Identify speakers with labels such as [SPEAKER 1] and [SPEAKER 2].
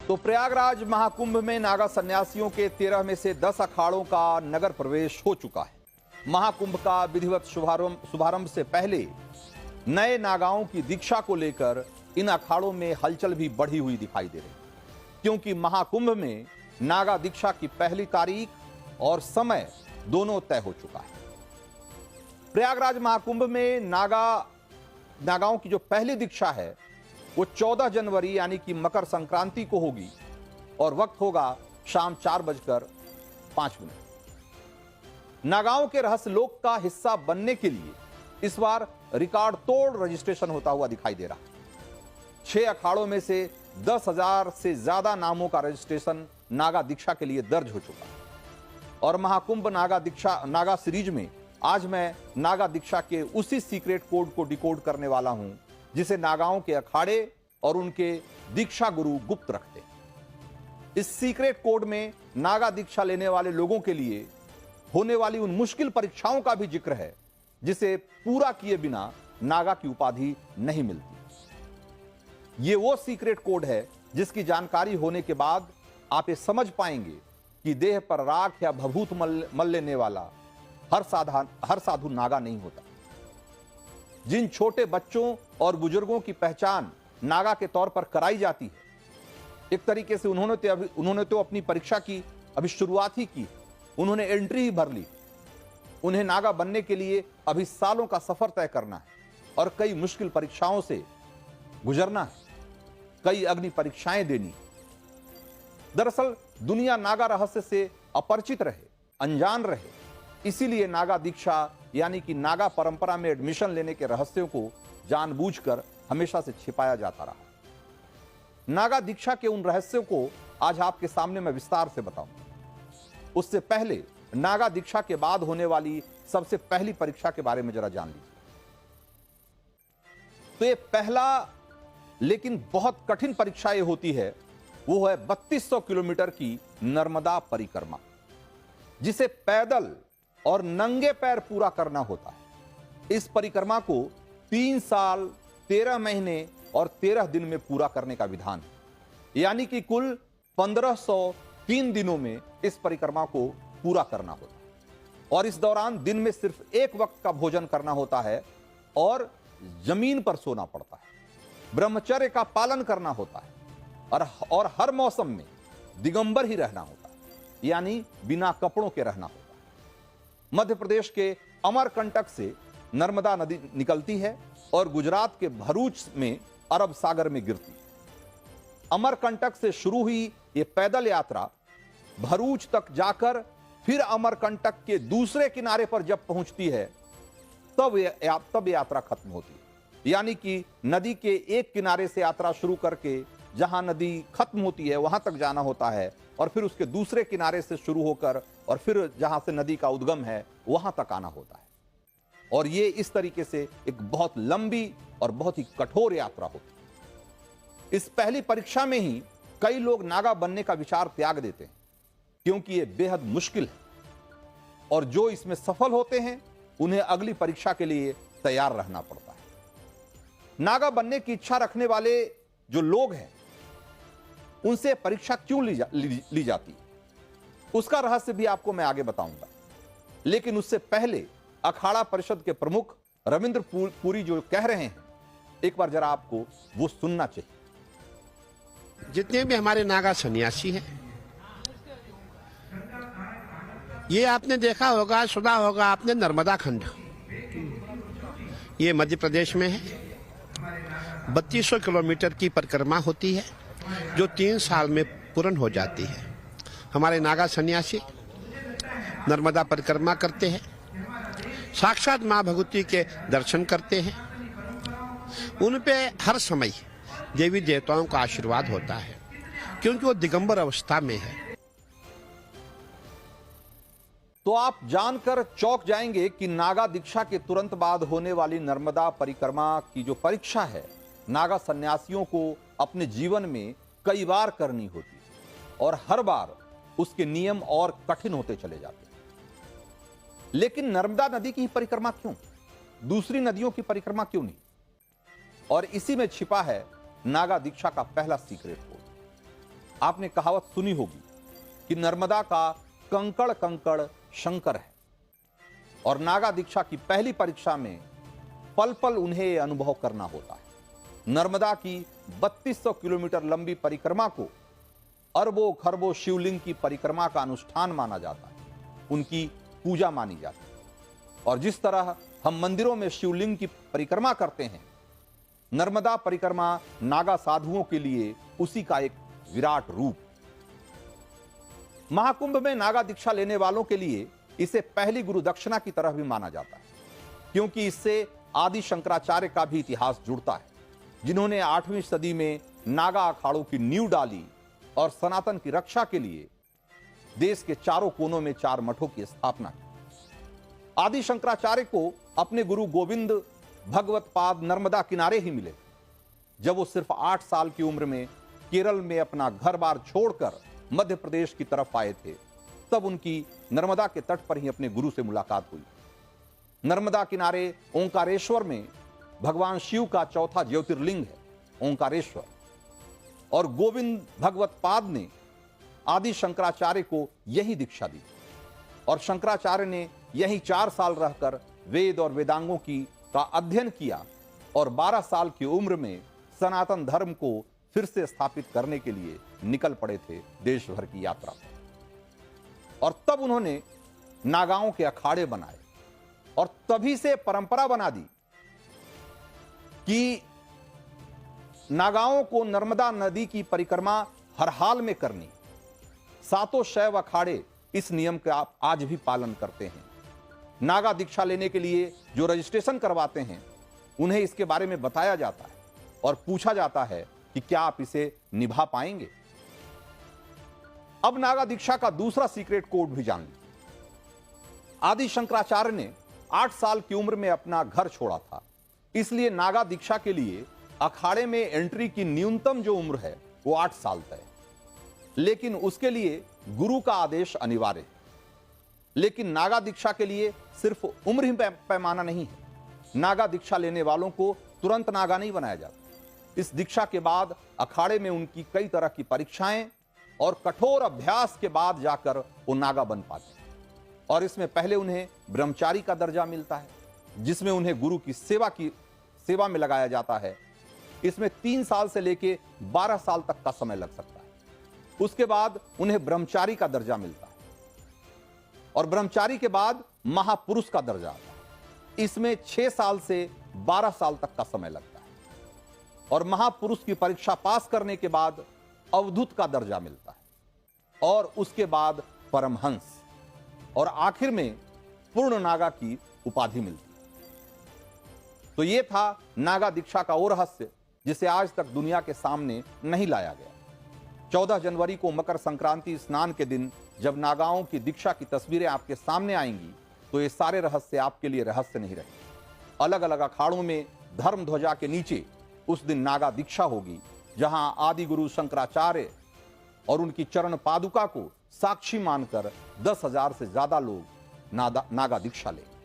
[SPEAKER 1] तो प्रयागराज महाकुंभ में नागा सन्यासियों के 13 में से 10 अखाड़ों का नगर प्रवेश हो चुका है। महाकुंभ का विधिवत शुभारंभ से पहले नए नागाओं की दीक्षा को लेकर इन अखाड़ों में हलचल भी बढ़ी हुई दिखाई दे रही, क्योंकि महाकुंभ में नागा दीक्षा की पहली तारीख और समय दोनों तय हो चुका है। प्रयागराज महाकुंभ में नागाओं की जो पहली दीक्षा है वो 14 जनवरी यानी कि मकर संक्रांति को होगी और वक्त होगा शाम 4:05। नागाओं के रहस्य लोक का हिस्सा बनने के लिए इस बार रिकॉर्ड तोड़ रजिस्ट्रेशन होता हुआ दिखाई दे रहा है। 6 अखाड़ों में से 10,000 से ज्यादा नामों का रजिस्ट्रेशन नागा दीक्षा के लिए दर्ज हो चुका है। और महाकुंभ नागा सीरीज में आज मैं नागा दीक्षा के उसी सीक्रेट कोड को डिकोड करने वाला हूं जिसे नागाओं के अखाड़े और उनके दीक्षा गुरु गुप्त रखते हैं। इस सीक्रेट कोड में नागा दीक्षा लेने वाले लोगों के लिए होने वाली उन मुश्किल परीक्षाओं का भी जिक्र है जिसे पूरा किए बिना नागा की उपाधि नहीं मिलती। ये वो सीक्रेट कोड है जिसकी जानकारी होने के बाद आप ये समझ पाएंगे कि देह पर राख या भभूत मल लेने वाला हर साधु नागा नहीं होता। जिन छोटे बच्चों और बुजुर्गों की पहचान नागा के तौर पर कराई जाती है, एक तरीके से उन्होंने तो अपनी परीक्षा की अभी शुरुआत ही की, उन्होंने एंट्री ही भर ली। उन्हें नागा बनने के लिए अभी सालों का सफर तय करना है और कई मुश्किल परीक्षाओं से गुजरना है, कई अग्नि परीक्षाएं देनी। दरअसल दुनिया नागा रहस्य से अपरिचित रहे, अनजान रहे, इसीलिए नागा दीक्षा यानी कि नागा परंपरा में एडमिशन लेने के रहस्यों को जानबूझकर हमेशा से छिपाया जाता रहा। नागा दीक्षा के उन रहस्यों को आज आपके सामने मैं विस्तार से बताऊंगा। उससे पहले नागा दीक्षा के बाद होने वाली सबसे पहली परीक्षा के बारे में जरा जान लीजिए। तो ये पहला लेकिन बहुत कठिन परीक्षा ये होती है, वो है 3200 किलोमीटर की नर्मदा परिक्रमा, जिसे पैदल और नंगे पैर पूरा करना होता है। इस परिक्रमा को 3 साल 13 महीने और 13 दिन में पूरा करने का विधान है, यानी कि कुल 1503 दिनों में इस परिक्रमा को पूरा करना होता है। और इस दौरान दिन में सिर्फ एक वक्त का भोजन करना होता है और जमीन पर सोना पड़ता है, ब्रह्मचर्य का पालन करना होता है और हर मौसम में दिगंबर ही रहना होता है, यानी बिना कपड़ों के रहना होता है। मध्य प्रदेश के अमरकंटक से नर्मदा नदी निकलती है और गुजरात के भरूच में अरब सागर में गिरती है। अमरकंटक से शुरू हुई यह पैदल यात्रा भरूच तक जाकर फिर अमरकंटक के दूसरे किनारे पर जब पहुंचती है तब यात्रा खत्म होती है, यानी कि नदी के एक किनारे से यात्रा शुरू करके जहां नदी खत्म होती है वहां तक जाना होता है और फिर उसके दूसरे किनारे से शुरू होकर और फिर जहां से नदी का उद्गम है वहां तक आना होता है। और ये इस तरीके से एक बहुत लंबी और बहुत ही कठोर यात्रा होती है। इस पहली परीक्षा में ही कई लोग नागा बनने का विचार त्याग देते हैं, क्योंकि ये बेहद मुश्किल है और जो इसमें सफल होते हैं उन्हें अगली परीक्षा के लिए तैयार रहना पड़ता है। नागा बनने की इच्छा रखने वाले जो लोग हैं उनसे परीक्षा क्यों ली जाती है, उसका रहस्य भी आपको मैं आगे बताऊंगा। लेकिन उससे पहले अखाड़ा परिषद के प्रमुख रविंद्र पुरी जो कह रहे हैं, एक बार जरा आपको वो सुनना चाहिए।
[SPEAKER 2] जितने भी हमारे नागा सन्यासी हैं, ये आपने देखा होगा, सुना होगा आपने, नर्मदा खंड ये मध्य प्रदेश में है। 3200 किलोमीटर की परिक्रमा होती है जो 3 साल में पूर्ण हो जाती है। हमारे नागा सन्यासी नर्मदा परिक्रमा करते हैं, साक्षात मां भगवती के दर्शन करते हैं। उन पे हर समय देवी देवताओं का आशीर्वाद होता है, क्योंकि वो दिगंबर अवस्था में है।
[SPEAKER 1] तो आप जानकर चौंक जाएंगे कि नागा दीक्षा के तुरंत बाद होने वाली नर्मदा परिक्रमा की जो परीक्षा है, नागा सन्यासियों को अपने जीवन में कई बार करनी होती है और हर बार उसके नियम और कठिन होते चले जाते हैं। लेकिन नर्मदा नदी की ही परिक्रमा क्यों, दूसरी नदियों की परिक्रमा क्यों नहीं? और इसी में छिपा है नागा दीक्षा का पहला सीक्रेट कोड। आपने कहावत सुनी होगी कि नर्मदा का कंकड़ कंकड़ शंकर है, और नागा दीक्षा की पहली परीक्षा में पल पल उन्हें यह अनुभव करना होता है। नर्मदा की 3200 किलोमीटर लंबी परिक्रमा को अरबों खरबों शिवलिंग की परिक्रमा का अनुष्ठान माना जाता है, उनकी पूजा मानी जाती है। और जिस तरह हम मंदिरों में शिवलिंग की परिक्रमा करते हैं, नर्मदा परिक्रमा नागा साधुओं के लिए उसी का एक विराट रूप। महाकुंभ में नागा दीक्षा लेने वालों के लिए इसे पहली गुरु दक्षिणा की तरह भी माना जाता है, क्योंकि इससे आदि शंकराचार्य का भी इतिहास जुड़ता है, जिन्होंने 8वीं सदी में नागा अखाड़ों की नींव डाली और सनातन की रक्षा के लिए देश के चारों कोनों में 4 मठों की स्थापना की। आदि शंकराचार्य को अपने गुरु गोविंद भगवत पाद नर्मदा किनारे ही मिले। जब वो सिर्फ 8 साल की उम्र में केरल में अपना घर बार छोड़कर मध्य प्रदेश की तरफ आए थे, तब उनकी नर्मदा के तट पर ही अपने गुरु से मुलाकात हुई। नर्मदा किनारे ओंकारेश्वर में भगवान शिव का चौथा ज्योतिर्लिंग है ओंकारेश्वर, और गोविंद भगवत पाद ने आदि शंकराचार्य को यही दीक्षा दी, और शंकराचार्य ने यही 4 साल रहकर वेद और वेदांगों का अध्ययन किया, और 12 साल की उम्र में सनातन धर्म को फिर से स्थापित करने के लिए निकल पड़े थे देश भर की यात्रा पर। और तब उन्होंने नागाओं के अखाड़े बनाए, और तभी से परंपरा बना दी कि नागाओं को नर्मदा नदी की परिक्रमा हर हाल में करनी। 7 शैव अखाड़े इस नियम का आज भी पालन करते हैं। नागा दीक्षा लेने के लिए जो रजिस्ट्रेशन करवाते हैं, उन्हें इसके बारे में बताया जाता है और पूछा जाता है कि क्या आप इसे निभा पाएंगे। अब नागा दीक्षा का दूसरा सीक्रेट कोड भी जान लीजिए। आदि शंकराचार्य ने 8 साल की उम्र में अपना घर छोड़ा था, इसलिए नागा दीक्षा के लिए अखाड़े में एंट्री की न्यूनतम जो उम्र है वो 8 साल तय, लेकिन उसके लिए गुरु का आदेश अनिवार्य है। लेकिन नागा दीक्षा के लिए सिर्फ उम्र ही पैमाना नहीं है। नागा दीक्षा लेने वालों को तुरंत नागा नहीं बनाया जाता। इस दीक्षा के बाद अखाड़े में उनकी कई तरह की परीक्षाएं और कठोर अभ्यास के बाद जाकर वो नागा बन पाते हैं। और इसमें पहले उन्हें ब्रह्मचारी का दर्जा मिलता है, जिसमें उन्हें गुरु की सेवा में लगाया जाता है। इसमें 3 साल से लेकर 12 साल तक का समय लग सकता है। उसके बाद उन्हें ब्रह्मचारी का दर्जा मिलता है, और ब्रह्मचारी के बाद महापुरुष का दर्जा आता है। इसमें 6 साल से 12 साल तक का समय लगता है, और महापुरुष की परीक्षा पास करने के बाद अवधूत का दर्जा मिलता है, और उसके बाद परमहंस, और आखिर में पूर्ण नागा की उपाधि मिलती है। तो यह था नागा दीक्षा का वो रहस्य जिसे आज तक दुनिया के सामने नहीं लाया गया। 14 जनवरी को मकर संक्रांति स्नान के दिन जब नागाओं की दीक्षा की तस्वीरें आपके सामने आएंगी, तो ये सारे रहस्य आपके लिए रहस्य नहीं रहे। अलग अलग अखाड़ों में धर्म ध्वजा के नीचे उस दिन नागा दीक्षा होगी, जहां आदि गुरु शंकराचार्य और उनकी चरण पादुका को साक्षी मानकर 10,000 से ज्यादा लोग नागा दीक्षा लेंगे।